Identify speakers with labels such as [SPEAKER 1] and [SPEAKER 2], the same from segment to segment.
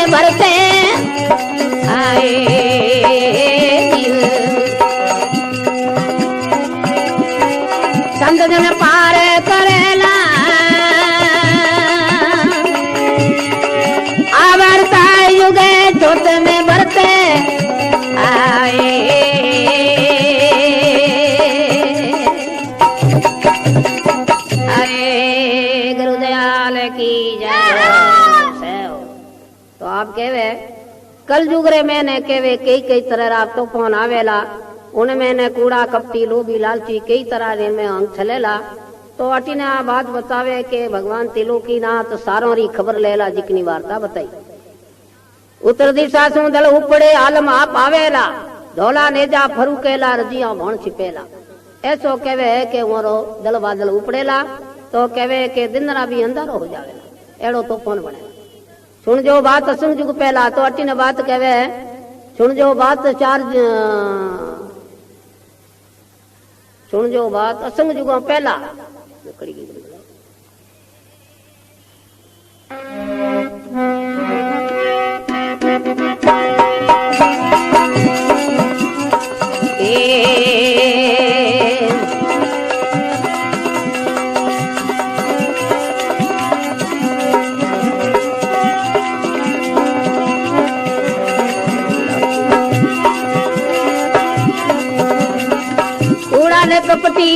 [SPEAKER 1] भरते आए संत जन पार करेला आवर्ता युगे छोट में भरते आए गुरुदयाल की जय। तो आप कहवे कल जुगरे मैंने कहवे कई कई तरह रा तूफान आवेला उनमें ने कूड़ा कपटी लोभी लालची कई तरह में अंग चलेला। तो अटी ने आ बात बतावे के भगवान तिलोकी नाथ सारों री खबर लेला जिकनी वार्ता बताई। उत्तर दिशा सु दल उपड़े आलम आप आवेला धोला नेजा फरूकेला रजिया भण छिपेला। ऐसो कहवे है के मोरो दल बादल उपड़ेला तो कहवे के दिन रा भी अंधारो हो जावेला एड़ो तूफान बने। सुन जो बात असंग जुग पहला तो अटी ने बात कहवे सुन जो बात सुन जो बात असंग जुगों पहला कपटी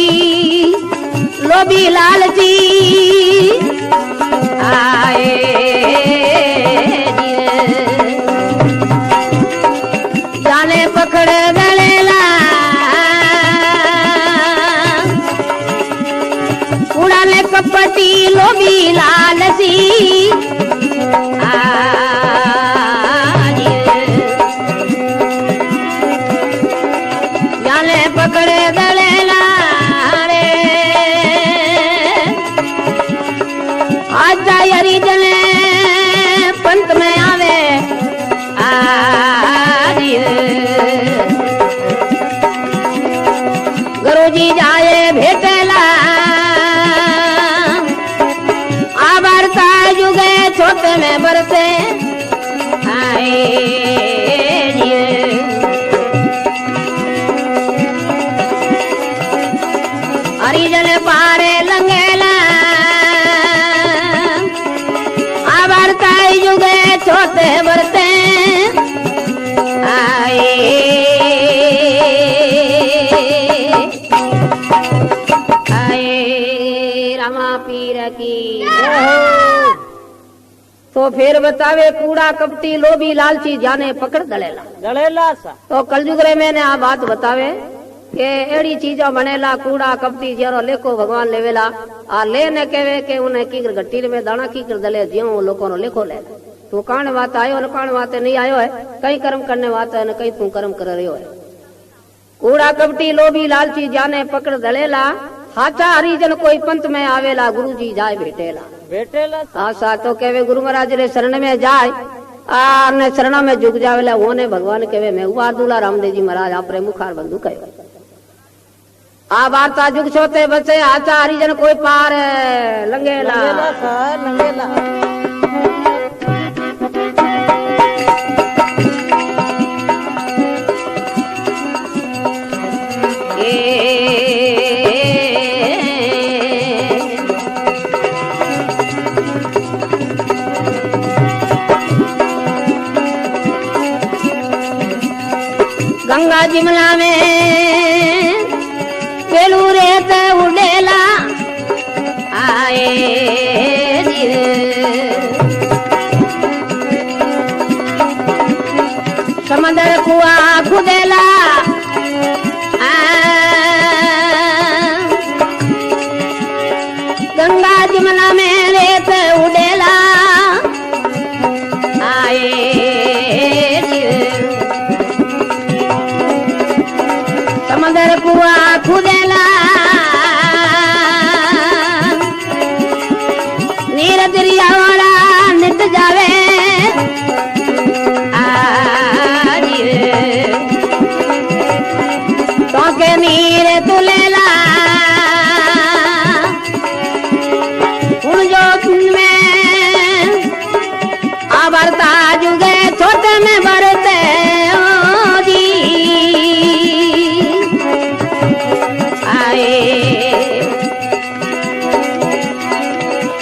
[SPEAKER 1] लोभी लालची आए जाने पकड़ गलेला उड़ाने कपटी लोभी लालची जाने पकड़ गलेला पंत में आवे गुरुजी जाए भेटेला आवर्ता युगे छोटे में बरसे आए हरिजन पारे लंगेला युगे छोटे बरते आए रामा पीर की। तो फिर बतावे कूड़ा कपटी लोभी लालची जाने पकड़ दलेला दलेला सा। तो कलजुगरे मैंने आ बात बतावे के एड़ी चीजा बनेला कूड़ा कपटी जेरो लेखो भगवान लेवेला आ ले ने कहवे के उन्हें कीकर गट्टी में दाना कीकर दले ज्यों लोगों लेखो ले। तू कान बात आयो न कान बात नहीं आयो है कई कर्म करने बात है न कई तू कर्म कर रहे हो है। कूड़ा कपटी लोभी लालची जाने पकड़ दलेला हाचा हरिजन कोई पंत में आवेला गुरुजी जाए भेटेला सा। तो कहवे गुरु महाराज रे शरण में जाए आ ने शरण में झुक जावेला ओने भगवान कहवे मैं उबार दूला रामदेव जी महाराज आपरे मुखार बंधु कहो। आ वार्ता जुग छोते बचे आचा हरिजन कोई पार लंगेला
[SPEAKER 2] लंगेला
[SPEAKER 1] गंगा जिमला में पेलू रेत उड़ेला आए समंदर कुआ खुदेला गंगा जिमला में रेत उड़ेला आए समंदर कुआ खुदेला नीर दरिया वाला नित जावे तो के नीर तुलेला जो में आवर्ता जुगे छोटे में भरते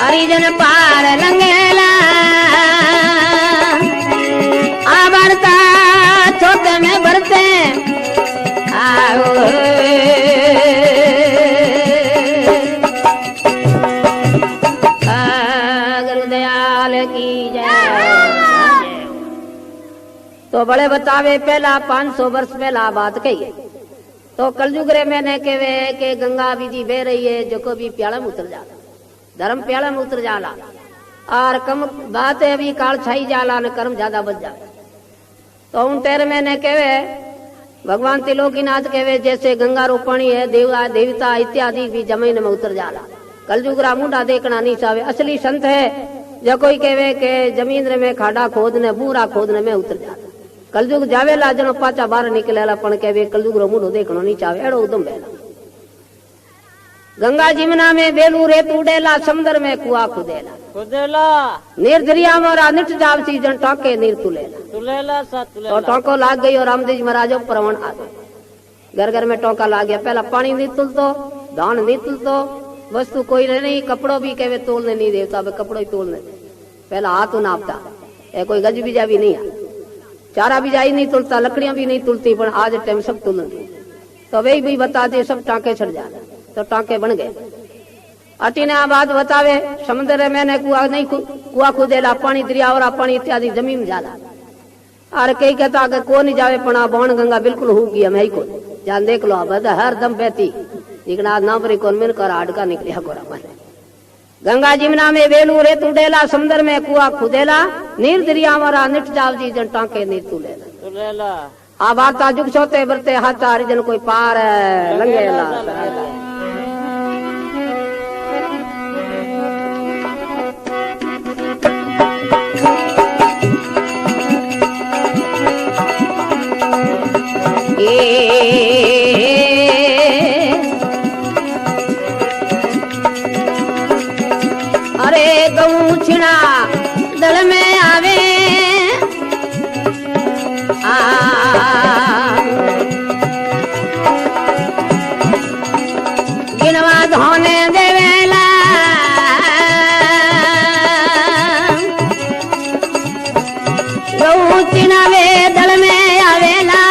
[SPEAKER 1] हरिजन पार लंगेला आवर्ता छोटे में भरते आओ गुरुदयाल की जय। तो बड़े बतावे पहला 500 वर्ष पहला बात कही तो कलयुग रे मैंने कहवे के गंगा बीजी बह रही है जो को भी प्याला में उतर जाला धर्म प्याला में उतर जाला और कम बात है अभी काल छाई जाला न कर्म ज्यादा बच जा तो उन टेर मैंने कहवे भगवान त्रिलोकीनाथ कहवे जैसे गंगा रोपणी है देवता देवता इत्यादि भी जमीन में उतर जाला कलयुग रा मुंडा देखना नहीं चाहे असली संत है जो कोई कहवे के जमीन में खाडा खोदने बूरा खोदने में उतर जाला कलयुग जावेला जनो पाचा बाहर निकलेला पण कहवे कलयुग रो मुंडो देखनो नहीं चाहे एड़ो उदम बेला गंगा जिमना में बेलू रेत उड़ेला समुद्र में कुआ खुदेला
[SPEAKER 2] खुदेला
[SPEAKER 1] नीर दरिया मोरा निट जाव सीजन टाके नीर तुलेला
[SPEAKER 2] तुलेला सा तुलेला
[SPEAKER 1] और टोंको लाग गई और रामदेव महाराज प्रवण आ गए घर घर में टोंका लाग गया पहला पानी नहीं तुलतो धान नहीं तुलतो वस्तु कोई नहीं कपड़ो भी कहवे तोलने नहीं देता कपड़ो ही तोलने पहला हाथ नापता है कोई गज बीजा भी नहीं है चारा बिजाई नहीं तुलता लकड़ियां भी नहीं तुलती पर आज टाइम सब तुलती तो वही भी बताते सब टांके छड़ जाते तो टांके बन गए अटी ने आ बात बतावे समुद्र मैंने कुआ नहीं कुआ खुदेला पानी दरिया और पानी इत्यादि जमीन जाला और कई कहता कि को नहीं जावे पना बाण गंगा बिल्कुल हो गया मैं ही को जान देख लो बद हर दम बहती लेकिन आज ना परी कौन मिल कर हाडका निकलिया कोरा मैंने गंगा जिमना में वेलू रेत उड़ेला समुद्र में कुआ खुदेला नीर दरिया मरा निट जाव जी जन टांके नीर तुलेला आ वार्ता जुग छोते बरते हाथा हरिजन कोई पार लंगेला अरे गऊ छिड़ा दल में आवे गिनवा धोने देवेला गऊ चिनावे दल में आवेला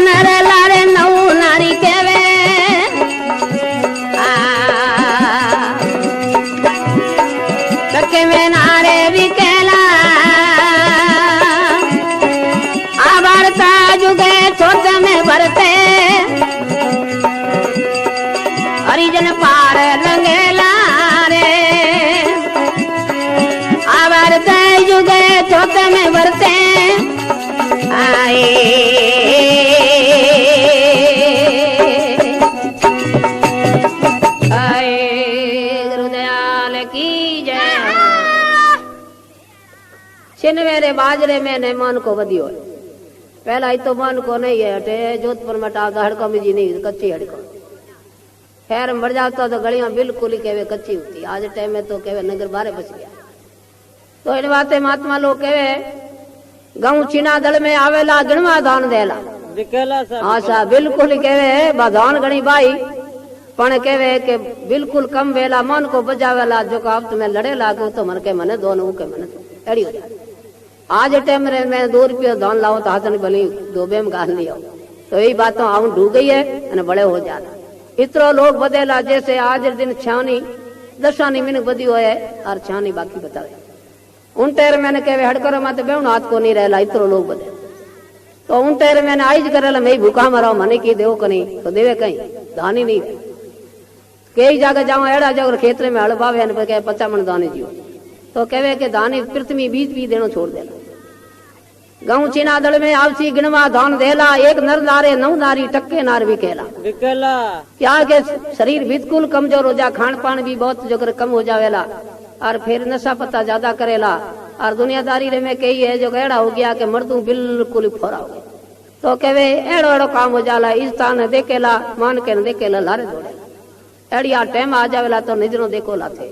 [SPEAKER 1] नर लारे नौ नारी केवे तके में नारे भी केला आवारता जुगे छोट में भरते हरिजन पार लंगेला रे आवारता जुगे छोट में भरते आए छिनवे रे बाजरे में ने मन को वधियो है। पहला ही तो मन को नहीं है अटे जोधपुर में टावता हड़को में जी नहीं कच्ची हड़को खैर मर जाता तो गलियां बिल्कुल ही केवे कच्ची होती। आज टाइम में तो केवे नगर बारे बच गया। तो इन बातें महात्मा लोग केवे गऊ चीना दल में आवेला गणवा दान देला हाँ सा बिल्कुल ही केवे बाधान गणी बाई पण केवे के बिल्कुल कम वेला मन को बजावेला जो आप तुम्हें लड़े लागू तो मन के मने दोनों के मने एड़ी हो जाए। आज टाइम रे मैं 2 रुपया दान लाओ तो हाथ भली दोबे में गाल लिया तो यही बातों आऊं डूब गई है बड़े हो जाना इतरो लोग बदेला जैसे आज दिन छानी दशानी मिन बदी हो और छानी बाकी बतावे उन टेर मैंने कहे हड़कर माते बेउन हाथ को नहीं रहला इतरो लोग बदे तो उन टेर मैंने आइज करेला मैं भूखा मराओ मने की देव कहीं तो देवे कहीं दानी नहीं कई जगह जाओ एड़ा जगह खेतरे में हड़ पावे ने कहे 50 मन दाने जियो तो कहे के दानी पृथ्वी बीज भी देनो छोड़ देना। गऊ चीना दल में आवसी गिणवा धान देला एक नर नारे 9 नारी टक्के नार भी कहला क्या के शरीर बिल्कुल कमजोर हो जा खान पान भी बहुत जो कम हो जावेला और फिर नशा पत्ता ज्यादा करेला और दुनियादारी रे में कही है जो एड़ा हो गया के मर्दू बिल्कुल फोरा हो गया तो कहे एड़ो एड़ो काम हो जाला इस स्थान देखेला मान के देखेला लारे दौड़ेला एड़िया टाइम आ जावेला तो निजरो देखो लाथे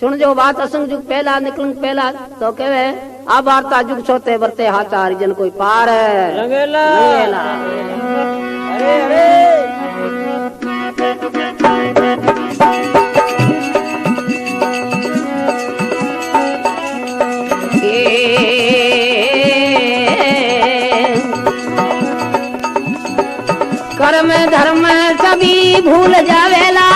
[SPEAKER 1] सुन जो बात असंग जुग पहला निकल पहला तो कहे आ वार्ता जुग छोते बरते हाथा हरिजन कोई पार है
[SPEAKER 2] रंगेला अरे
[SPEAKER 1] कर्म धर्म सभी भूल जावेला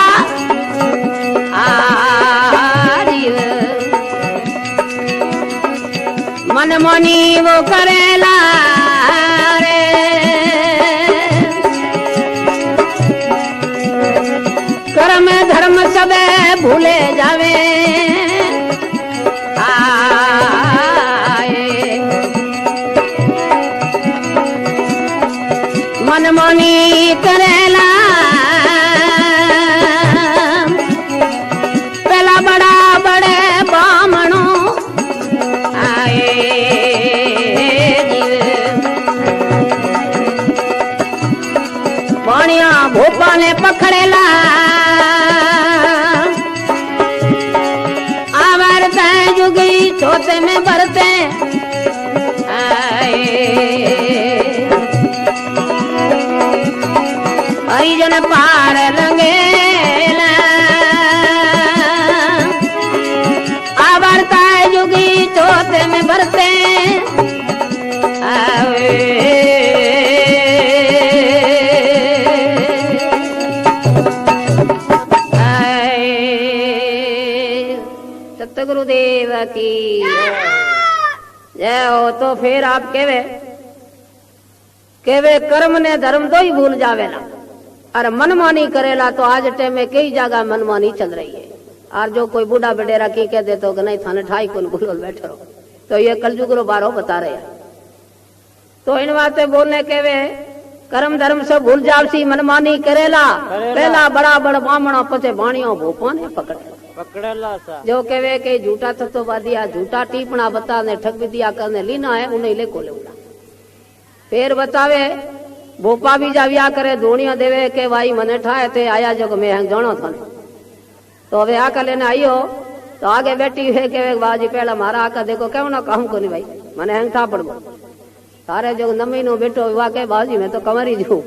[SPEAKER 1] मन मोनी वो करेला रे कर्म धर्म सब भूले जावे मन मोनी करेला पहला बड़ा बड़े बामणो आए बाणिया भोपा ने पकड़ेला आवर्त जुगी छोटे में भरते हरिजन पार लंगेला आवर्ता जुगी चौथे में भरते सतगुरुदेव की जय हो। तो फिर आप केवे कर्म ने धर्म दो ही भूल जावेला और मनमानी करेला तो आज टाइम में कई जगह मनमानी चल रही है और जो कोई बूढ़ा बडेरा की कह दे तो नहीं थाने ठाई को बोलो बैठो रहो तो ये कलयुग रो बारो बता रहे हैं। तो इन बातें बोलने के वे कर्म धर्म से भूल जावसी मनमानी करेला पहला बड़ा बड़ा बामणा पचे बाणियों भोपाने
[SPEAKER 2] पकड़ेला
[SPEAKER 1] जो कहे के झूठा थतो बादिया झूठा टीपना बता ने ठग विद्या करने लीना है उन्हें ले को लेना फिर बतावे भोपा भी जाविया करे धोनिया देवे के भाई मने ठाए थे आया जो मैं हंग जानो था तो अबे आका लेने आई हो तो आगे बैठी है के बाजी पहला मारा आका देखो क्यों ना कहूं को नहीं भाई मने हंग था पड़ो सारे जो नमी नो बेटो विवाह के बाजी में तो कमरी जू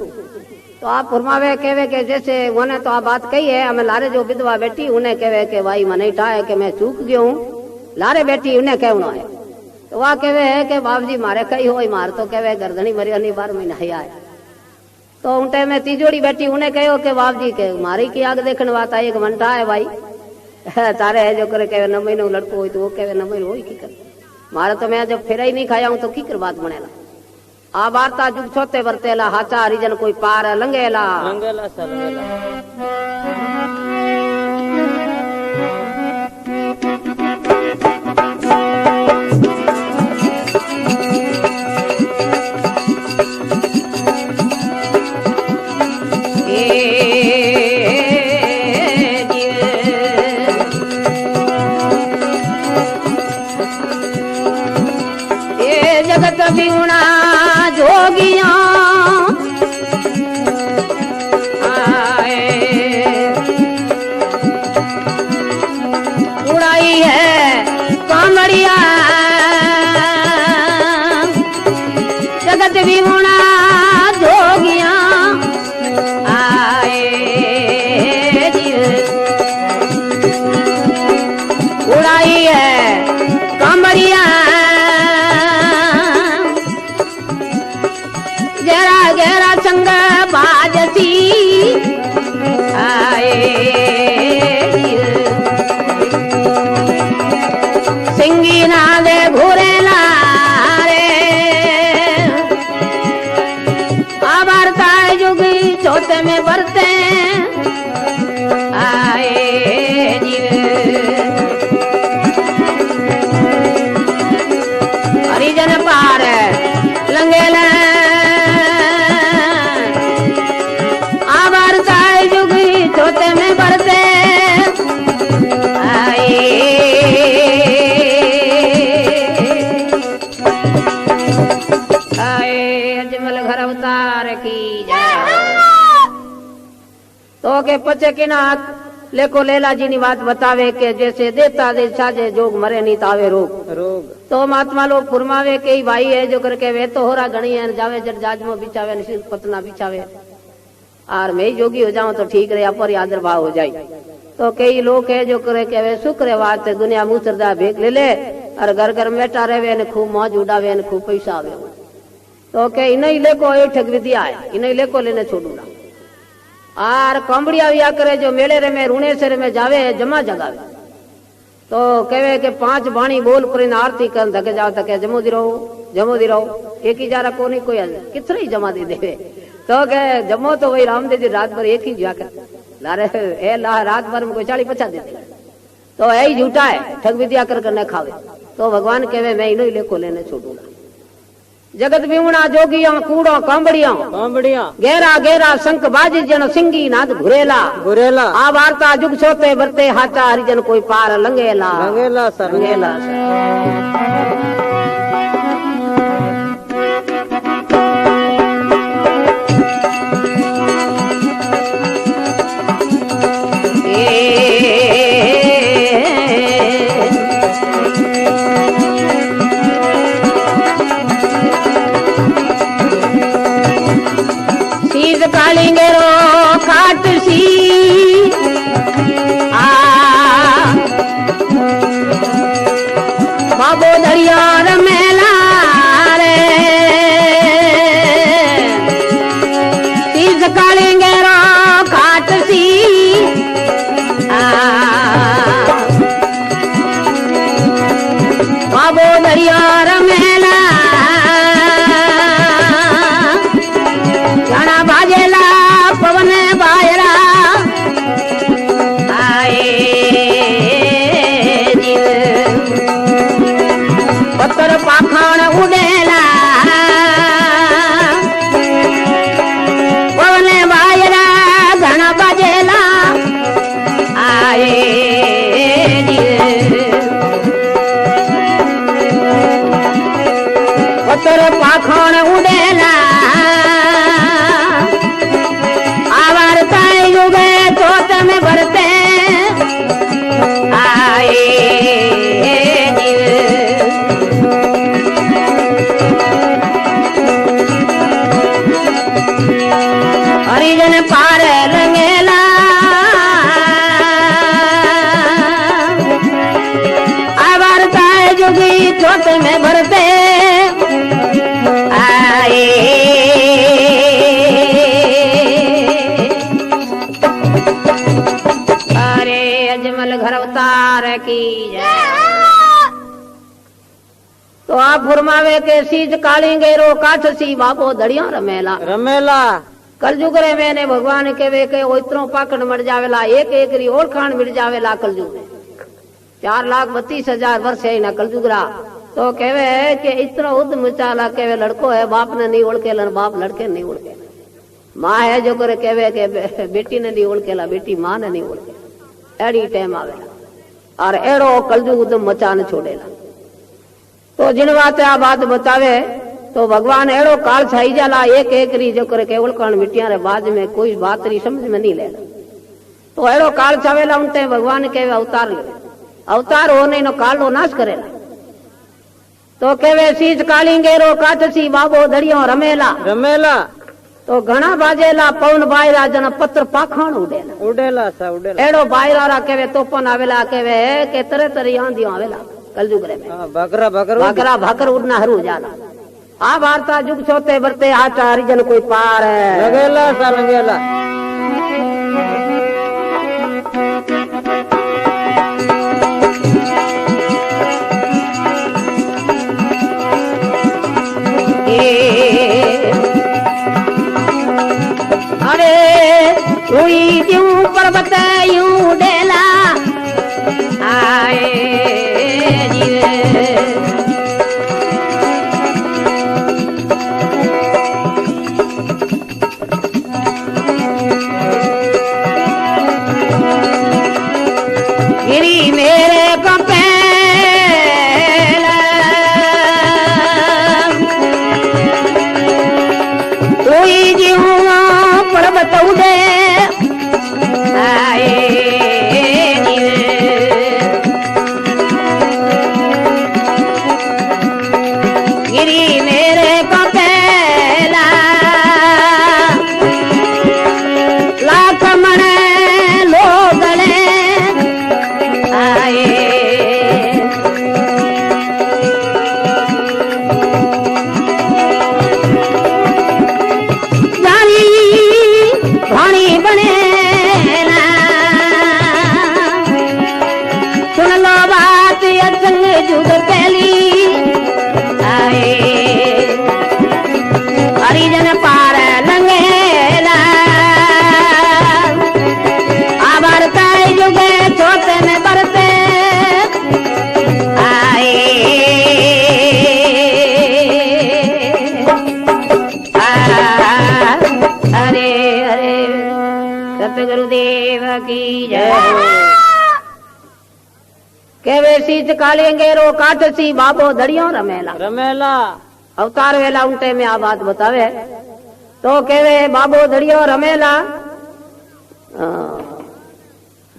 [SPEAKER 1] तो आप फरमावे कहवे के जैसे उन्हें तो आप बात कही है हमें लारे जो विधवा बेटी उन्हें कहवे के भाई मने ठाए के मैं चूक गयो हूँ लारे बेटी उन्हें कहना है तो वह कहवे है कि बाप जी मारे कही हो मार तो कहवे गर्दनी मरी अनी 12 महीना हया है तो उन टाइम में तीजोड़ी बेटी उन्हें कहो के बाप जी के मारी की आग देखने बात आई 1 घंटा है भाई तारे है जो करे कहे 9 महीनों लड़को हो तो वो कहे 9 महीनों हो की कर मारे तो मैं जब फिर ही नहीं खाया हूं तो की कर बात बनेला आ वार्ता जुग छोते बरतेला हाचा हरिजन कोई पार लंगेला
[SPEAKER 2] लंगेला सा लंगेला
[SPEAKER 1] में बरते आए जीव हरिजन पार लंगेला आवारता जुगी छोटे में बरते आए अजमल घर अवतार की जय। तो के पचे की नाथ लेको लेला जी नी बात बतावे के जैसे देता दे छाजे जोग मरे नहीं तावे रोग
[SPEAKER 2] रोग
[SPEAKER 1] तो महात्मा लोग फुरमावे के भाई है जो करके वे तो होरा गणी है जावे जट जाजमो बिछावे निशित पतना बिछावे और मैं ही जोगी हो जाऊं तो ठीक रहे पर आदर भाव हो जाए। तो कई लोग है जो करे के वे शुक्र बात दुनिया मुसरदा भेग ले ले और घर घर मेटा रहे ने खूब मौज उड़ावे ने खूब पैसा आवे तो के इन्हीं लेको ये ठग विद्या है इन्हीं लेको लेने छोड़ूना और कंबड़िया विया करे जो मेले रे में रूणे से में जावे जमा जगावे तो कहे के 5 बाणी बोल पर आरती कर धके जाओ तक जमो दी रहो एक ही जारा को नहीं कोई कितने ही जमा दे देवे तो के जमो तो वही रामदेव जी रात भर एक ही जाकर लारे ए ला रात भर में कोई 40-50 देते तो यही झूठा है ठग विद्या कर न खावे। तो भगवान कहे मैं इन्हीं लेको लेने छोड़ूंगा जगत विमुणा जोगिया कूड़ो कांबड़िया गेरा गेरा शंख बाजी जन सिंगी नाद घुरेला
[SPEAKER 2] गुरेला
[SPEAKER 1] आ वार्ता जुग सोते बरते हाचा हरिजन कोई पार लंगेला
[SPEAKER 2] लंगेला सर
[SPEAKER 1] लंगेला कालिंगे रो खाट सी बाबो धरिया रमेला रे सीज कालिंगे रो खाट सी बाबो धरिया रमेला पवन बायरा आए पत्थर पाखण उड़ेला पवन बायरा घन बजेला आए पत्थर पाखण उड़ेला चोट में भरते आए हरिजन पार रंगेला आवारता जुगी चोट में भरते आए घर अवतार की जय। तो आप फुरमावे के सीज कालेंगे रो काठ सी बाबो धड़िया रमेला कलयुग रे मैंने भगवान के वे के इतनो पाकड़ मर जावेला एक एक री ओळखाण मिल जावेला कलयुग में 4,32,000 वर्ष है ना कलयुग रा। तो कहवे के इतना उद मचाला कहवे लड़को है बाप ने नहीं ओळखेला बाप लड़के नहीं ओळखेला माँ है जो करे कहवे के बेटी ने नहीं ओळखेला बेटी माँ ने नहीं ओळखेला एड़ी टाइम आवेला और एड़ो कलयुग उदम मचान छोड़ेला। तो जिन बात आ बात बतावे तो भगवान एड़ो काल छाई जाला एक एक री जो करे केवल कण मिट्टिया रे बाद में कोई बात री समझ में नहीं लेला। तो एड़ो काल छावेला उनते भगवान के अवतार ले अवतार होने नो काल नो नाश करेला। तो केवे सीज कालिंगे रो काटसी बाबो धड़ियो रमेला तो घना बाजेला पवन बायरा जन पत्र पाखण उड़ेला एड़ो बायरा केवे तोपन आवेला केवे के तरह तरह आंधियो आवेला कलयुग रे में भाकरा भाकर उड़ना हरू जाला। आ वार्ता जुग छोते बरते आटा हरिजन कोई पार है लगेला अरे हुई क्यों पर्वत यूं डेला आए जीवे गिरी मेरे कपे कोई जीव पर्वत उड़े आए गिरी मेरे कपेला लाख मन लोगले आए भाणी बने सुन लो बात संग जुग पहली आए हरिजन पार लंगेला आबरता जुगे छोटे में बरते आए अरे अरे सतगुरुदेव की जय केवे सीच कालेंगे रो काटसी बाबो दड़ियों रमेला
[SPEAKER 2] रमेला
[SPEAKER 1] अवतार वेला उल्टे में आ बात बतावे तो केवे बाबो दड़ियों रमेला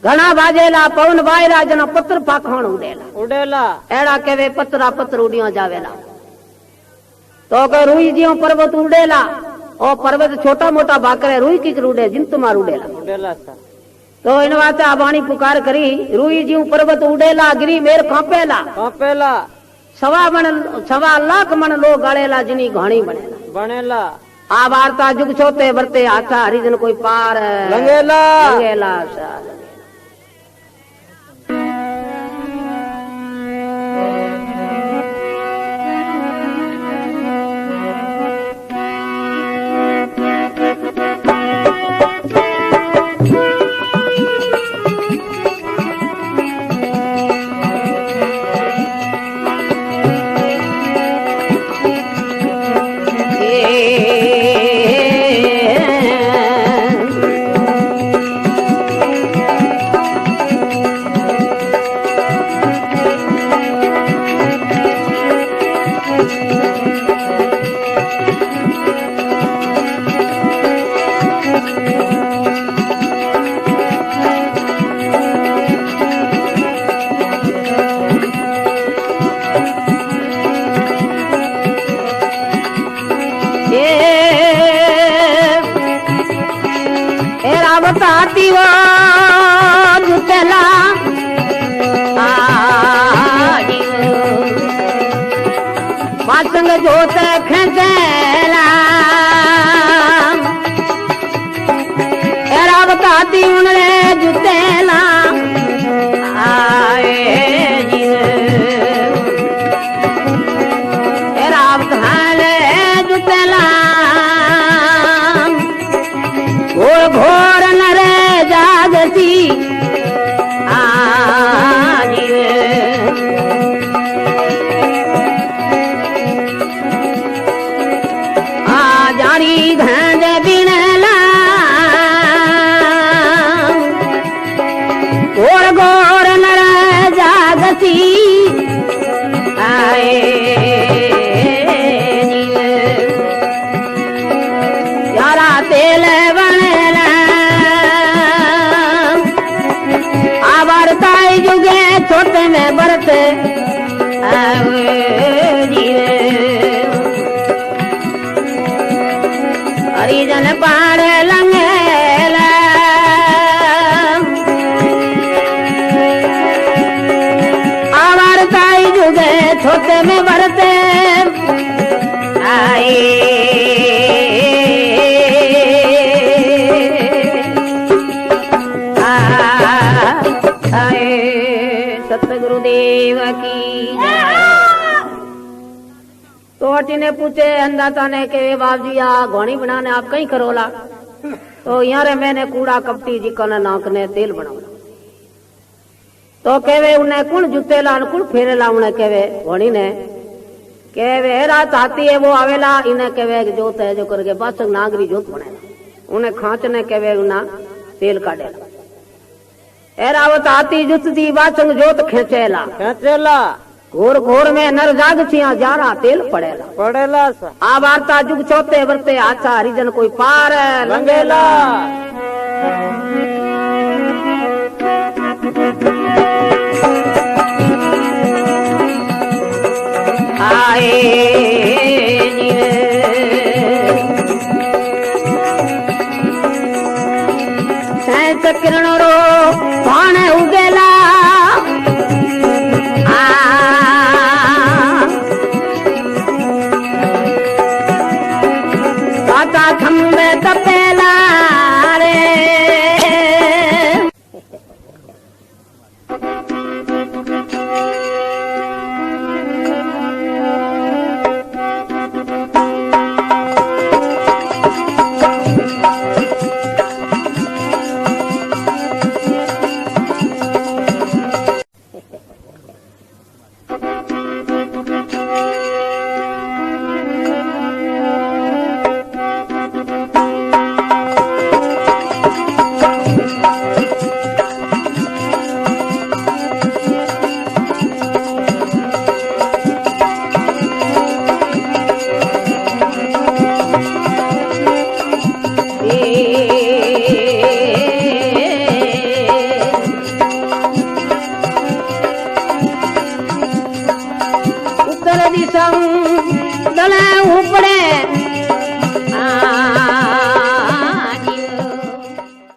[SPEAKER 1] घना बाजेला पवन बायरा जना पत्र पाखण उड़ेला
[SPEAKER 2] उड़ेला
[SPEAKER 1] एड़ा केवे पत्रा पत्र उड़ियों जावेला तो के रुई जियो पर्वत उड़ेला ओ पर्वत छोटा मोटा बाकरे रुई की उड़े जिंतुमार उड़ेला
[SPEAKER 2] उड़ेला सा
[SPEAKER 1] तो इन वास्ते आ वाणी पुकार करी रुई जीव पर्वत उड़ेला गिरी मेर कांपेला
[SPEAKER 2] कापेला
[SPEAKER 1] 1.25 लाख मन लोग गाड़ेला जिनी घाणी बनेला
[SPEAKER 2] बनेला
[SPEAKER 1] आ वार्ता जुग छोते बरते आचा हरिजन कोई पार
[SPEAKER 2] लंगेला
[SPEAKER 1] लंगेला सा बताती वो जुटेला मासंग जोत खेचेला एरा बताती उनरे जुटेला आए एरा बताले जुटेला घोर घोर नरे जागती जारी घंज बिनला घोर घोर नर जागती आए यारा तेल जुगे छोटे में बरते हरिजन पार लंगेला आवारता जुगे छोटे में बरते आए सतगुरुदेव की तो अटी ने पूछे अंदाता ने के बाबू जी आ घोड़ी बनाने आप कहीं करोला तो यारे मैंने कूड़ा कपटी जी कने नाक ने तेल बनाऊ तो केवे उन्हें कुण जुतेला कुण फेरेला उन्हें केवे वणी ने केवे रात आती है वो आवेला इन्हें केवे जोत है जो करके बस नागरी जोत बनेला उन्हें खांचने केवे उना तेल काढेला एरावत आती जुतती बाचंग जोत खेचेला
[SPEAKER 2] खेचेला
[SPEAKER 1] घोर घोर में नर जाग छिया जारा तेल पड़ेला
[SPEAKER 2] पड़ेला सा
[SPEAKER 1] आ वार्ता जुग चौथे वर्ते आचा हरिजन कोई पार
[SPEAKER 2] लंगेला
[SPEAKER 1] आए किरण रो